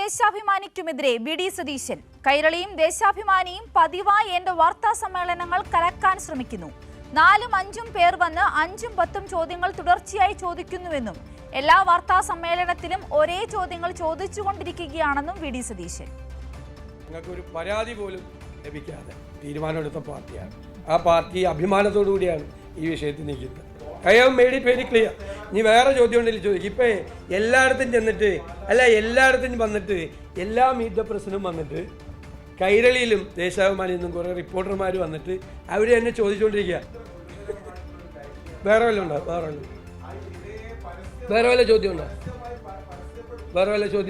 ദേശാഭിമാനിക്കുമെതിരെ VD. Satheesan. കൈരളിയും ദേശാഭിമാനിയും പതിവായി എന്റെ വാർത്താ സമ്മേളനങ്ങൾ കലക്കാൻ ശ്രമിക്കുന്നു. 4-5 പേർ വന്ന് 5-10 ചോദ്യങ്ങൾ തുടർച്ചയായി ചോദിക്കുന്നുവെന്നും എല്ലാ വാർത്താ സമ്മേളനത്തിലും ഒരേ ചോദ്യങ്ങൾ ചോദിച്ചുകൊണ്ടിരിക്കുകയാണെന്നും വി.ഡി. സതീശൻ. ഒരു പരാതി പോലും ലഭിക്കാതെ തീരുമാനമെടുത്ത പാർട്ടിയാണ്. ആ പാർട്ടി അഭിമാനത്തോടു കൂടിയാണ് ഈ വിഷയത്തിൽ നിൽക്കുന്നത്. I have made it very clear. ഇനി വേറെ ചോദ്യം ഉണ്ടെങ്കിൽ ചോദിക്കും. ഇപ്പം എല്ലായിടത്തും ചെന്നിട്ട് എല്ലായിടത്തും വന്നിട്ട് എല്ലാ മീറ്റ് ദ പ്രസിനും വന്നിട്ട് കൈരളിയിലും ദേശാഭിമാനിയിൽ നിന്നും കുറേ റിപ്പോർട്ടർമാർ വന്നിട്ട് അവർ തന്നെ ചോദിച്ചുകൊണ്ടിരിക്കുക. വേറെ വല്ല ഉണ്ടോ? വേറെ വല്ല ചോദ്യം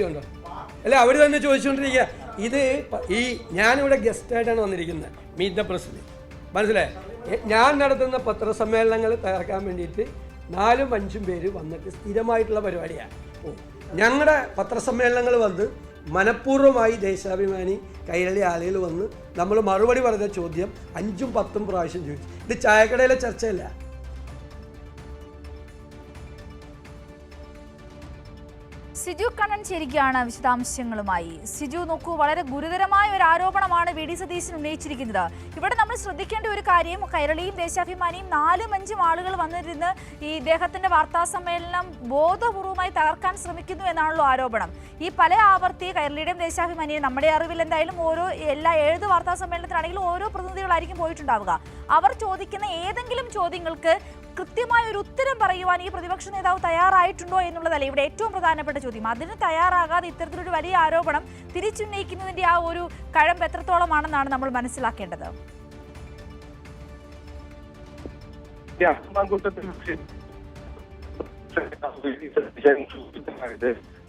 ഉണ്ടോ? അല്ല, അവർ തന്നെ ചോദിച്ചുകൊണ്ടിരിക്കുക. ഇത് ഞാനിവിടെ ഗസ്റ്റായിട്ടാണ് വന്നിരിക്കുന്നത് മീറ്റ് ദ പ്രസിൽ. മനസ്സിലായി? ഞാൻ നടത്തുന്ന പത്രസമ്മേളനങ്ങൾ തയ്യാറാക്കാൻ വേണ്ടിയിട്ട് 4-5 പേര് വന്നിട്ട് സ്ഥിരമായിട്ടുള്ള പരിപാടിയാണ്. ഞങ്ങളുടെ പത്രസമ്മേളനങ്ങൾ വന്ന് മനഃപൂർവ്വമായി ദേശാഭിമാനി കൈരളി ആളുകൾ വന്ന് നമ്മൾ മറുപടി പറഞ്ഞ ചോദ്യം 5-10 പ്രാവശ്യം ചോദിച്ചു. ഇത് ചായക്കടയിലെ ചർച്ചയല്ല. സിജു കണ്ണൻ ചേരുകയാണ് വിശദാംശങ്ങളുമായി. സിജു, നോക്കൂ, വളരെ ഗുരുതരമായ ഒരു ആരോപണമാണ് വി.ഡി. സതീശൻ ഉന്നയിച്ചിരിക്കുന്നത്. ഇവിടെ നമ്മൾ ശ്രദ്ധിക്കേണ്ട ഒരു കാര്യം, കൈരളിയും ദേശാഭിമാനിയും 4-5 ആളുകൾ വന്നിരുന്ന് ഈ ഇദ്ദേഹത്തിന്റെ വാർത്താ സമ്മേളനം ബോധപൂർവമായി തകർക്കാൻ ശ്രമിക്കുന്നു എന്നാണല്ലോ ആരോപണം. ഈ പല ആവർത്തി കൈരളിയുടെയും ദേശാഭിമാനിയും നമ്മുടെ അറിവിൽ എന്തായാലും എല്ലാ 7 വാർത്താ സമ്മേളനത്തിലാണെങ്കിലും ഓരോ പ്രതിനിധികളായിരിക്കും പോയിട്ടുണ്ടാവുക. അവർ ചോദിക്കുന്ന ഏതെങ്കിലും ചോദ്യങ്ങൾക്ക് കൃത്യമായ ഒരു ഉത്തരം പറയുവാൻ ഈ പ്രതിപക്ഷ നേതാവ് തയ്യാറായിട്ടുണ്ടോ എന്നുള്ളതല്ല ഇവിടെ ഏറ്റവും പ്രധാനപ്പെട്ട ചോദ്യം. അതിന് തയ്യാറാകാതെ ഇത്തരത്തിലൊരു വലിയ ആരോപണം തിരിച്ചുന്നയിക്കുന്നതിന്റെ ആ ഒരു കഴമ്പ് എത്രത്തോളമാണെന്നാണ് നമ്മൾ മനസ്സിലാക്കേണ്ടത്.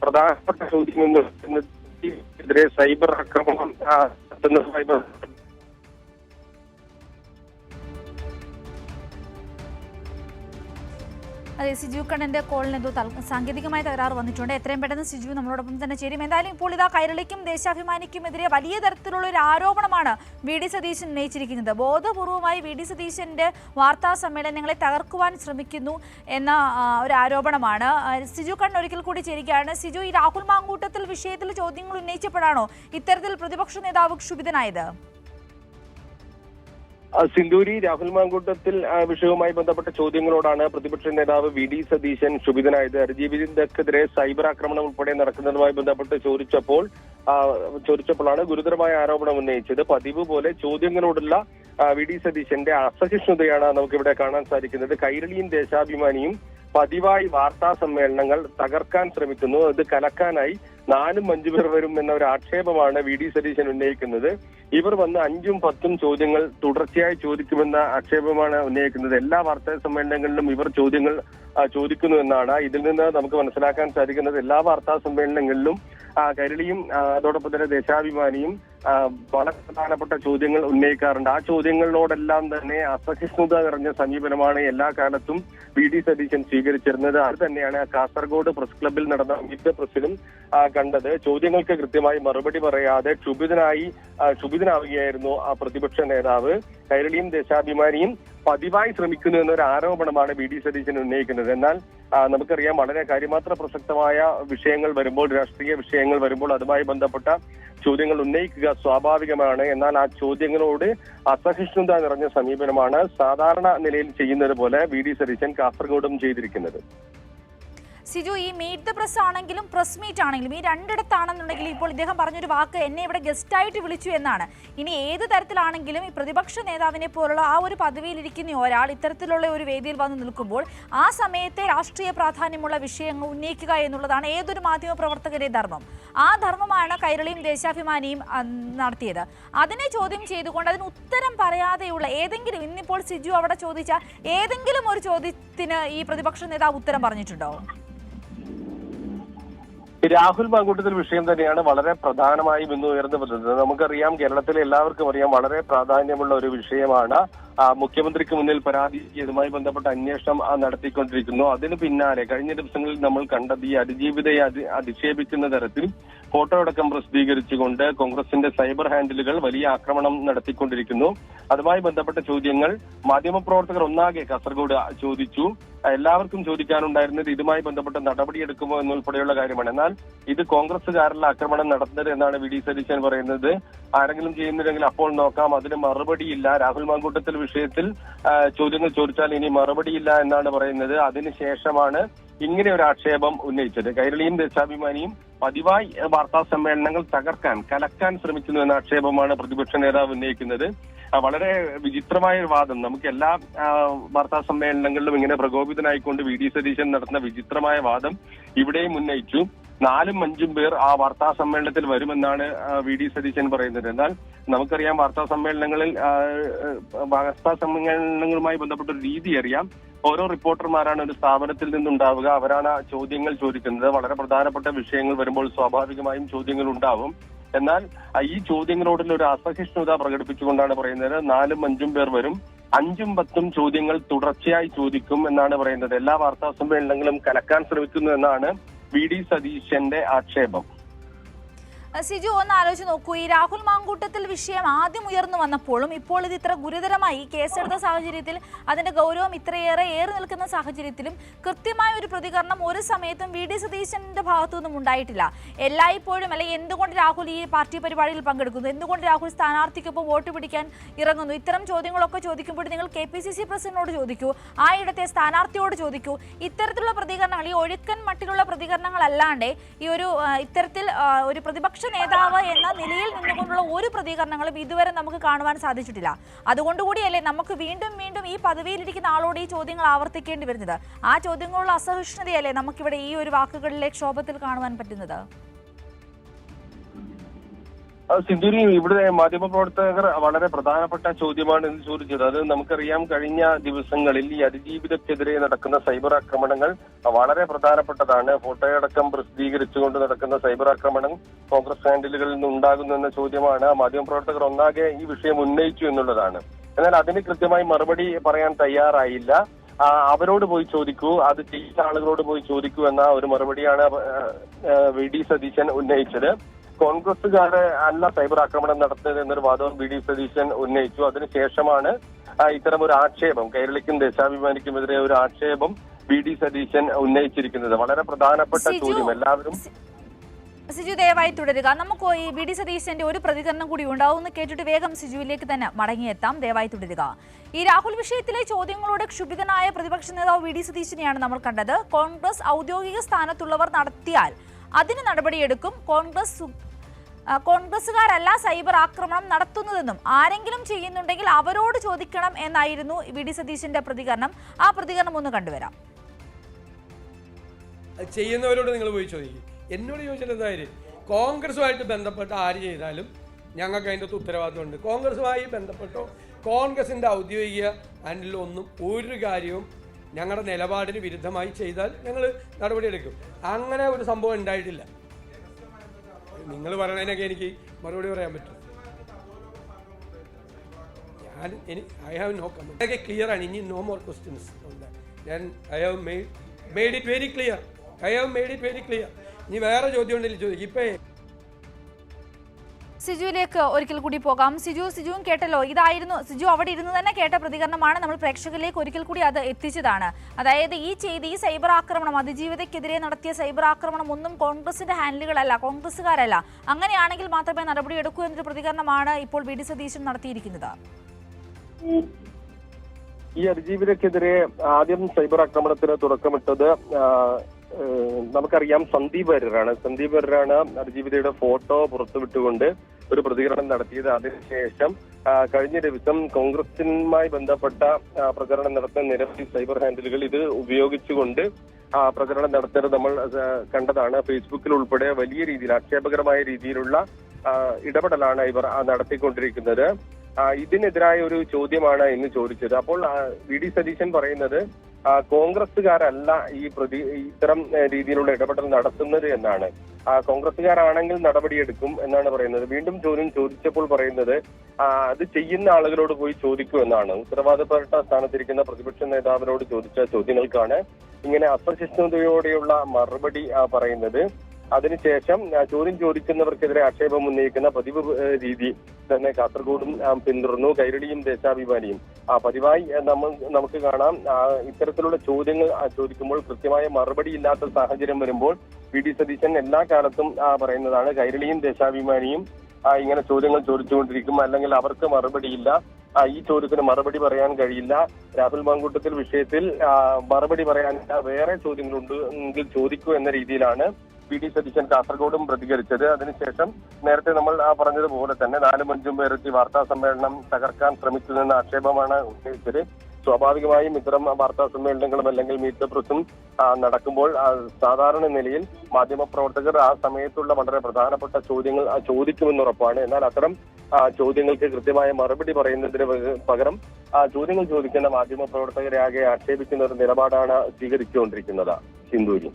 പ്രധാനപ്പെട്ട ചോദ്യം സൈബർ ആക്രമണം അതെ, സിജു കണ്ണന്റെ കോളിന് എന്തോ സാങ്കേതികമായ തകരാറ് വന്നിട്ടുണ്ട്. എത്രയും പെട്ടെന്ന് സിജു നമ്മളോടൊപ്പം തന്നെ ചേരും. എന്തായാലും ഇപ്പോൾ ഇതാ കൈരളിക്കും ദേശാഭിമാനിക്കുമെതിരെ വലിയ തരത്തിലുള്ള ഒരു ആരോപണമാണ് വി.ഡി. സതീശൻ ഉന്നയിച്ചിരിക്കുന്നത്. ബോധപൂർവമായി വി.ഡി. സതീശന്റെ വാർത്താ സമ്മേളനങ്ങളെ തകർക്കുവാൻ ശ്രമിക്കുന്നു എന്ന ഒരു ആരോപണമാണ്. സിജു കണ്ണൻ ഒരിക്കൽ കൂടി ചേരുകയാണ്. സിജു, ഈ രാഹുൽ മാങ്കൂട്ടത്തിൽ വിഷയത്തിൽ ചോദ്യങ്ങൾ ഉന്നയിച്ചപ്പോഴാണോ ഇത്തരത്തിൽ പ്രതിപക്ഷ നേതാവ് ക്ഷുഭിതനായത്? സിന്ദൂരി, രാഹുൽ മാങ്കൂട്ടത്തിൽ വിഷയവുമായി ബന്ധപ്പെട്ട ചോദ്യങ്ങളോടാണ് പ്രതിപക്ഷ നേതാവ് വി.ഡി. സതീശൻ ക്ഷുഭിതനായത്. അർജീവിനെതിരെ സൈബർ ആക്രമണം ഉൾപ്പെടെ നടക്കുന്നതുമായി ബന്ധപ്പെട്ട് ചോദിച്ചപ്പോഴാണ് ഗുരുതരമായ ആരോപണം ഉന്നയിച്ചത്. പതിവ് പോലെ ചോദ്യങ്ങളോടുള്ള വി.ഡി. സതീശന്റെ അസഹിഷ്ണുതയാണ് നമുക്കിവിടെ കാണാൻ സാധിക്കുന്നത്. കൈരളിയും ദേശാഭിമാനിയും പതിവായി വാർത്താ സമ്മേളനങ്ങൾ തകർക്കാൻ ശ്രമിക്കുന്നു. ഇത് കലക്കാനായി 4-5 പേർ വരും എന്ന ഒരു ആക്ഷേപമാണ് വി.ഡി. സതീശൻ ഉന്നയിക്കുന്നത്. ഇവർ വന്ന് 5-10 ചോദ്യങ്ങൾ തുടർച്ചയായി ചോദിക്കുമെന്ന ആക്ഷേപമാണ് ഉന്നയിക്കുന്നത്. എല്ലാ വാർത്താ സമ്മേളനങ്ങളിലും ഇവർ ചോദ്യങ്ങൾ ചോദിക്കുന്നു എന്നാണ്. ഇതിൽ നിന്ന് നമുക്ക് മനസ്സിലാക്കാൻ സാധിക്കുന്നത് എല്ലാ വാർത്താ സമ്മേളനങ്ങളിലും കൈരളിയും അതോടൊപ്പം തന്നെ ദേശാഭിമാനിയും വളരെ പ്രധാനപ്പെട്ട ചോദ്യങ്ങൾ ഉന്നയിക്കാറുണ്ട്. ആ ചോദ്യങ്ങളോടെല്ലാം തന്നെ അസഹിഷ്ണുത നിറഞ്ഞ സമീപനമാണ് എല്ലാ കാലത്തും വി.ഡി. സതീശൻ സ്വീകരിച്ചിരുന്നത്. അത് തന്നെയാണ് കാസർഗോഡ് പ്രസ് ക്ലബിൽ നടന്ന മീറ്റ് ദ പ്രസിലും കണ്ടത്. ചോദ്യങ്ങൾക്ക് കൃത്യമായി മറുപടി പറയാതെ ക്ഷുഭിതനാവുകയായിരുന്നു ആ പ്രതിപക്ഷ നേതാവ്. കൈരളിയും ദേശാഭിമാനിയും പതിവായി ശ്രമിക്കുന്നു എന്നൊരു ആരോപണമാണ് വി.ഡി. സതീശൻ ഉന്നയിക്കുന്നത്. എന്നാൽ നമുക്കറിയാം, വളരെ കാര്യമാത്ര പ്രസക്തമായ വിഷയങ്ങൾ വരുമ്പോൾ, രാഷ്ട്രീയ വിഷയങ്ങൾ വരുമ്പോൾ അതുമായി ബന്ധപ്പെട്ട ചോദ്യങ്ങൾ ഉന്നയിക്കുക സ്വാഭാവികമാണ്. എന്നാൽ ആ ചോദ്യങ്ങളോട് അസഹിഷ്ണുത നിറഞ്ഞ സമീപനമാണ് സാധാരണ നിലയിൽ ചെയ്യുന്നത് പോലെ വി.ഡി. സതീശൻ കാസർഗോഡും ചെയ്തിരിക്കുന്നത്. സിജു, ഈ മീറ്റ് ദ പ്രസ് ആണെങ്കിലും പ്രസ് മീറ്റ് ആണെങ്കിലും ഈ രണ്ടിടത്താണെന്നുണ്ടെങ്കിൽ ഇപ്പോൾ ഇദ്ദേഹം പറഞ്ഞൊരു വാക്ക് എന്നെ ഇവിടെ ഗസ്റ്റായിട്ട് വിളിച്ചു എന്നാണ്. ഇനി ഏത് തരത്തിലാണെങ്കിലും ഈ പ്രതിപക്ഷ നേതാവിനെ പോലുള്ള ആ ഒരു പദവിയിലിരിക്കുന്ന ഒരാൾ ഇത്തരത്തിലുള്ള ഒരു വേദിയിൽ വന്ന് നിൽക്കുമ്പോൾ ആ സമയത്തെ രാഷ്ട്രീയ പ്രാധാന്യമുള്ള വിഷയങ്ങൾ ഉന്നയിക്കുക എന്നുള്ളതാണ് ഏതൊരു മാധ്യമ പ്രവർത്തകരുടെ ധർമ്മം. ആ ധർമ്മമാണ് കൈരളിയും ദേശാഭിമാനിയും നടത്തിയത്. അതിനെ ചോദ്യം ചെയ്തുകൊണ്ട് അതിന് ഉത്തരം പറയാതെയുള്ള ഏതെങ്കിലും, ഇന്നിപ്പോൾ സിജു അവിടെ ചോദിച്ച ഏതെങ്കിലും ഒരു ചോദ്യത്തിന് ഈ പ്രതിപക്ഷ നേതാവ് ഉത്തരം പറഞ്ഞിട്ടുണ്ടോ? രാഹുൽ മാങ്കൂട്ടത്തിൽ വിഷയം തന്നെയാണ് വളരെ പ്രധാനമായും ഇന്ന് ഉയർന്നു വരുന്നത്. നമുക്കറിയാം, കേരളത്തിലെ എല്ലാവർക്കും അറിയാം, വളരെ പ്രാധാന്യമുള്ള ഒരു വിഷയമാണ് മുഖ്യമന്ത്രിക്ക് മുന്നിൽ പരാതി ഇതുമായി ബന്ധപ്പെട്ട അന്വേഷണം നടത്തിക്കൊണ്ടിരിക്കുന്നു. അതിന് പിന്നാലെ കഴിഞ്ഞ ദിവസങ്ങളിൽ നമ്മൾ കണ്ടത് ഈ അതിജീവിതയെ അധിക്ഷേപിക്കുന്ന തരത്തിൽ ഫോട്ടോ അടക്കം പ്രസിദ്ധീകരിച്ചുകൊണ്ട് കോൺഗ്രസിന്റെ സൈബർ ഹാൻഡിലുകൾ വലിയ ആക്രമണം നടത്തിക്കൊണ്ടിരിക്കുന്നു. അതുമായി ബന്ധപ്പെട്ട ചോദ്യങ്ങൾ മാധ്യമപ്രവർത്തകർ ഒന്നാകെ കാസർഗോഡ് ചോദിച്ചു. എല്ലാവർക്കും ചോദിക്കാനുണ്ടായിരുന്നത് ഇതുമായി ബന്ധപ്പെട്ട നടപടിയെടുക്കുമോ എന്നുൾപ്പെടെയുള്ള കാര്യമാണ്. എന്നാൽ ഇത് കോൺഗ്രസുകാരുടെ ആക്രമണം നടത്തുന്നത് എന്നാണ് വി ഡി സതീശൻ പറയുന്നത്. ആരെങ്കിലും ചെയ്യുന്നില്ലെങ്കിൽ അപ്പോൾ നോക്കാം, അതിന് മറുപടിയില്ല. രാഹുൽ മാങ്കൂട്ടത്തിൽ വിഷയത്തിൽ ചോദ്യങ്ങൾ ചോദിച്ചാൽ ഇനി മറുപടിയില്ല എന്നാണ് പറയുന്നത്. അതിനുശേഷമാണ് ഇങ്ങനെ ഒരു ആക്ഷേപം ഉന്നയിച്ചത്. കൈരളിയും ദേശാഭിമാനിയും പതിവായി വാർത്താ സമ്മേളനങ്ങൾ തകർക്കാൻ കലക്കാൻ ശ്രമിക്കുന്നു എന്ന ആക്ഷേപമാണ് പ്രതിപക്ഷ നേതാവ് ഉന്നയിക്കുന്നത്. വളരെ വിചിത്രമായ ഒരു വാദം. നമുക്ക് എല്ലാ വാർത്താ സമ്മേളനങ്ങളിലും ഇങ്ങനെ പ്രകോപിതനായിക്കൊണ്ട് വി ഡി സതീശൻ നടത്തുന്ന വിചിത്രമായ വാദം ഇവിടെയും ഉന്നയിച്ചു. 4-5 പേർ ആ വാർത്താ സമ്മേളനത്തിൽ വരുമെന്നാണ് വി ഡി സതീശൻ പറയുന്നത്. എന്നാൽ നമുക്കറിയാം വാർത്താ സമ്മേളനങ്ങളുമായി ബന്ധപ്പെട്ട ഒരു രീതി അറിയാം. ഓരോ റിപ്പോർട്ടർമാരാണ് ഒരു സ്ഥാപനത്തിൽ നിന്നുണ്ടാവുക. അവരാണ് ചോദ്യങ്ങൾ ചോദിക്കുന്നത്. വളരെ പ്രധാനപ്പെട്ട വിഷയങ്ങൾ വരുമ്പോൾ സ്വാഭാവികമായും ചോദ്യങ്ങൾ ഉണ്ടാവും. എന്നാൽ ഈ ചോദ്യങ്ങളോടുള്ള ഒരു അസഹിഷ്ണുത പ്രകടിപ്പിച്ചുകൊണ്ടാണ് പറയുന്നത് 4-5 പേർ വരും, 5-10 ചോദ്യങ്ങൾ തുടർച്ചയായി ചോദിക്കും എന്നാണ് പറയുന്നത്. എല്ലാ വാർത്താ സമ്മേളനങ്ങളും കലക്കാൻ ശ്രമിക്കുന്നു എന്നാണ് വി ഡി സതീശന്റെ ആക്ഷേപം. സിജു, ഒന്ന് ആലോചിച്ച് നോക്കൂ. ഈ രാഹുൽ മാങ്കൂട്ടത്തിൽ വിഷയം ആദ്യം ഉയർന്നു വന്നപ്പോഴും ഇപ്പോൾ ഇത് ഇത്ര ഗുരുതരമായി കേസെടുത്ത സാഹചര്യത്തിൽ അതിന്റെ ഗൗരവം ഇത്രയേറെ ഏറി നിൽക്കുന്ന സാഹചര്യത്തിലും കൃത്യമായ ഒരു പ്രതികരണം ഒരു സമയത്തും വി ഡി സതീശന്റെ ഭാഗത്തു നിന്നും ഉണ്ടായിട്ടില്ല. എല്ലായ്പ്പോഴും അല്ലെങ്കിൽ എന്തുകൊണ്ട് രാഹുൽ ഈ പാർട്ടി പരിപാടിയിൽ പങ്കെടുക്കുന്നു, എന്തുകൊണ്ട് രാഹുൽ സ്ഥാനാർത്ഥിക്കൊപ്പം വോട്ട് പിടിക്കാൻ ഇറങ്ങുന്നു, ഇത്തരം ചോദ്യങ്ങളൊക്കെ ചോദിക്കുമ്പോൾ നിങ്ങൾ KPCC പ്രസിഡന്റിനോട് ചോദിക്കൂ, ആ ഇടത്തെ സ്ഥാനാർത്ഥിയോട് ചോദിക്കൂ. ഇത്തരത്തിലുള്ള പ്രതികരണങ്ങൾ, ഈ ഒഴുക്കൻ മട്ടിലുള്ള പ്രതികരണങ്ങളല്ലാണ്ട് ഈ ഒരു ഇത്തരത്തിൽ ഒരു പ്രതിപക്ഷ നേതാവ് എന്ന നിലയിൽ നിന്നുകൊണ്ടുള്ള ഒരു പ്രതികരണങ്ങളും ഇതുവരെ നമുക്ക് കാണുവാൻ സാധിച്ചിട്ടില്ല. അതുകൊണ്ടുകൂടിയല്ലേ നമുക്ക് വീണ്ടും വീണ്ടും ഈ പദവിയിലിരിക്കുന്ന ആളോട് ഈ ചോദ്യങ്ങൾ ആവർത്തിക്കേണ്ടി വരുന്നത്. ആ ചോദ്യങ്ങളുള്ള അസഹിഷ്ണുതയല്ലേ നമുക്കിവിടെ ഈ ഒരു വാക്കുകളിലെ ക്ഷോഭത്തിൽ കാണുവാൻ പറ്റുന്നത്. സിന്ധുരി, ഇവിടെ മാധ്യമപ്രവർത്തകർ വളരെ പ്രധാനപ്പെട്ട ചോദ്യമാണ് എന്ന് ചോദിച്ചത്. അത് നമുക്കറിയാം, കഴിഞ്ഞ ദിവസങ്ങളിൽ ഈ അതിജീവിതക്കെതിരെ നടക്കുന്ന സൈബർ ആക്രമണങ്ങൾ വളരെ പ്രധാനപ്പെട്ടതാണ്. ഫോട്ടോയടക്കം പ്രസിദ്ധീകരിച്ചുകൊണ്ട് നടക്കുന്ന സൈബർ ആക്രമണം കോൺഗ്രസ് ഹാൻഡിലുകളിൽ നിന്ന് ഉണ്ടാകുന്നു എന്ന ചോദ്യമാണ് മാധ്യമപ്രവർത്തകർ ഒന്നാകെ ഈ വിഷയം ഉന്നയിച്ചു എന്നുള്ളതാണ്. എന്നാൽ അതിന് കൃത്യമായി മറുപടി പറയാൻ തയ്യാറായില്ല. അവരോട് പോയി ചോദിക്കൂ, അത് ചെയ്ത ആളുകളോട് പോയി ചോദിക്കൂ എന്ന ഒരു മറുപടിയാണ് വി ഡി സതീശൻ ഉന്നയിച്ചത്. കോൺഗ്രസുകാരെ അല്ല സൈബർ ആക്രമണം നടത്തുന്നത് എന്നൊരു വാദവും വി ഡി സതീശൻ ഉന്നയിച്ചു. അതിനുശേഷമാണ് ഇത്തരം ഒരു ആക്ഷേപം, കൈരളിക്കും ദേശാഭിമാനിക്കുമെതിരെ ഒരു ആക്ഷേപം വി ഡി സതീശൻ ഉന്നയിച്ചിരിക്കുന്നത്. വളരെ പ്രധാനപ്പെട്ട ചോദ്യം. എല്ലാവരും സിജു ദയവായി തുടരുക. നമുക്ക് ഈ വി ഡി സതീശന്റെ ഒരു പ്രതികരണം കൂടി ഉണ്ടാവുമെന്ന് കേട്ടിട്ട് വേഗം സിജുവിലേക്ക് തന്നെ മടങ്ങിയെത്താം. ദയവായി തുടരുക. ഈ രാഹുൽ വിഷയത്തിലെ ചോദ്യങ്ങളോട് ക്ഷുഭിതനായ പ്രതിപക്ഷ നേതാവ് വി ഡി സതീശനെയാണ് നമ്മൾ കണ്ടത്. കോൺഗ്രസ് ഔദ്യോഗിക സ്ഥാനത്തുള്ളവർ നടത്തിയാൽ അതിന് നടപടിയെടുക്കും, കോൺഗ്രസുകാരല്ല സൈബർ ആക്രമണം നടത്തുന്നതെന്നും ആരെങ്കിലും ചെയ്യുന്നുണ്ടെങ്കിൽ അവരോട് ചോദിക്കണം എന്നായിരുന്നു വി ഡി സതീശന്റെ പ്രതികരണം. ആ പ്രതികരണം ഒന്ന് കണ്ടുവരാം. ചെയ്യുന്നവരോട് നിങ്ങൾ പോയി ചോദിക്കും. എന്നോട് ചോദിച്ചാൽ എന്തായാലും കോൺഗ്രസുമായിട്ട് ബന്ധപ്പെട്ട ആര് ചെയ്താലും ഞങ്ങൾക്ക് അതിൻ്റെ ഉത്തരവാദിത്തമുണ്ട്. കോൺഗ്രസുമായി ബന്ധപ്പെട്ടോ കോൺഗ്രസിൻ്റെ ഔദ്യോഗിക ഹാൻഡിലൊന്നും ഒരു കാര്യവും ഞങ്ങളുടെ നിലപാടിന് വിരുദ്ധമായി ചെയ്താൽ ഞങ്ങൾ നടപടിയെടുക്കും. അങ്ങനെ ഒരു സംഭവം ഉണ്ടായിട്ടില്ല. നിങ്ങൾ പറയണതിനൊക്കെ എനിക്ക് മറുപടി പറയാൻ പറ്റും. I have no comment. അതൊക്കെ ക്ലിയർ ആണ്. ഇനി നോ മോർ ക്വസ്റ്റ്യൻസ് ഉണ്ട്. I have made it very clear. ഇനി വേറെ ചോദ്യം ഉണ്ടെങ്കിൽ ചോദിക്കും. ഇപ്പം സിജുവിലേക്ക് ഒരിക്കൽ കൂടി പോകാം. സിജുവും കേട്ടല്ലോ, ഇതായിരുന്നു സിജു അവിടെ ഇരുന്ന് തന്നെ കേട്ട പ്രതികരണമാണ്. നമ്മൾ പ്രേക്ഷകരിലേക്ക് ഒരിക്കൽ കൂടി അത് എത്തിച്ചതാണ്. അതായത് ഈ സൈബർ ആക്രമണം, അതിജീവിതക്കെതിരെ നടത്തിയ സൈബർ ആക്രമണം ഒന്നും കോൺഗ്രസിന്റെ ഹാൻഡിലുകളല്ല, കോൺഗ്രസുകാരല്ല. അങ്ങനെയാണെങ്കിൽ മാത്രമേ നടപടിയെടുക്കൂ എന്നൊരു പ്രതികരണമാണ് ഇപ്പോൾ വി ഡി സതീശൻ നടത്തിയിരിക്കുന്നത്. ഈ അതിജീവിതക്കെതിരെ ആദ്യം സൈബർ ആക്രമണത്തിന് തുടക്കമിട്ടത് നമുക്കറിയാം സന്ദീപ് വാര്യരാണ് അതിജീവിതയുടെ ഫോട്ടോ പുറത്തുവിട്ടുകൊണ്ട് ഒരു പ്രതികരണം നടത്തിയത്. അതിനുശേഷം കഴിഞ്ഞ ദിവസം കോൺഗ്രസുമായി ബന്ധപ്പെട്ട പ്രചരണം നടത്തുന്ന നിരവധി സൈബർ ഹാൻഡിലുകൾ ഇത് ഉപയോഗിച്ചുകൊണ്ട് പ്രചരണം നടത്തുന്നത് നമ്മൾ കണ്ടതാണ്. ഫേസ്ബുക്കിൽ ഉൾപ്പെടെ വലിയ രീതിയിൽ ആക്ഷേപകരമായ രീതിയിലുള്ള ഇടപെടലാണ് ഇവർ നടത്തിക്കൊണ്ടിരിക്കുന്നത്. ഇതിനെതിരായ ഒരു ചോദ്യമാണ് ഇന്ന് ചോദിച്ചത്. അപ്പോൾ വി ഡി സതീശൻ പറയുന്നത് കോൺഗ്രസുകാരല്ല ഇത്തരം രീതിയിലുള്ള ഇടപെടൽ നടത്തുന്നത് എന്നാണ്. കോൺഗ്രസുകാരാണെങ്കിൽ നടപടിയെടുക്കും എന്നാണ് പറയുന്നത്. വീണ്ടും ചോദ്യം ചോദിച്ചപ്പോൾ പറയുന്നത് അത് ചെയ്യുന്ന ആളുകളോട് പോയി ചോദിക്കൂ എന്നാണ്. ഉത്തരവാദപ്പെട്ട സ്ഥാനത്തിരിക്കുന്ന പ്രതിപക്ഷ നേതാവിനോട് ചോദിച്ച ചോദ്യങ്ങൾക്കാണ് ഇങ്ങനെ അസഹിഷ്ണുതയോടെയുള്ള മറുപടി പറയുന്നത്. അതിനുശേഷം ചോദ്യം ചോദിക്കുന്നവർക്കെതിരെ ആക്ഷേപം ഉന്നയിക്കുന്ന പതിവ് രീതി തന്നെ കാസർഗോഡും പിന്തുടർന്നു. കൈരളിയും ദേശാഭിമാനിയും പതിവായി നമുക്ക് കാണാം ഇത്തരത്തിലുള്ള ചോദ്യങ്ങൾ ചോദിക്കുമ്പോൾ കൃത്യമായ മറുപടി ഇല്ലാത്ത സാഹചര്യം വരുമ്പോൾ വി.ഡി. സതീശൻ എല്ലാ കാലത്തും പറയുന്നതാണ് കൈരളിയും ദേശാഭിമാനിയും ഇങ്ങനെ ചോദ്യങ്ങൾ ചോദിച്ചുകൊണ്ടിരിക്കും, അല്ലെങ്കിൽ അവർക്ക് മറുപടിയില്ല, ഈ ചോദ്യത്തിന് മറുപടി പറയാൻ കഴിയില്ല, രാഹുൽ മാങ്കൂട്ടത്തിൽ വിഷയത്തിൽ മറുപടി പറയാനില്ല, വേറെ ചോദ്യങ്ങളുണ്ട് എങ്കിൽ ചോദിക്കൂ എന്ന രീതിയിലാണ് വി.ഡി. സതീശൻ കാസർഗോഡും പ്രതികരിച്ചത്. അതിനുശേഷം നേരത്തെ നമ്മൾ പറഞ്ഞതുപോലെ തന്നെ 4-5 പേരെത്തി വാർത്താ സമ്മേളനം തകർക്കാൻ ശ്രമിച്ചതെന്ന ആക്ഷേപമാണ് ഉന്നയിച്ചത്. സ്വാഭാവികമായും ഇത്തരം വാർത്താ സമ്മേളനങ്ങളും അല്ലെങ്കിൽ മീറ്റ് ദ പ്രസും നടക്കുമ്പോൾ സാധാരണ നിലയിൽ മാധ്യമപ്രവർത്തകർ ആ സമയത്തുള്ള വളരെ പ്രധാനപ്പെട്ട ചോദ്യങ്ങൾ ചോദിക്കുമെന്നുറപ്പാണ്. എന്നാൽ അത്തരം ചോദ്യങ്ങൾക്ക് കൃത്യമായ മറുപടി പറയുന്നതിന് പകരം ചോദ്യങ്ങൾ ചോദിക്കുന്ന മാധ്യമപ്രവർത്തകരെ ആകെ ആക്ഷേപിക്കുന്ന ഒരു നിലപാടാണ് സ്വീകരിച്ചുകൊണ്ടിരിക്കുന്നത്. സിന്ധൂരി.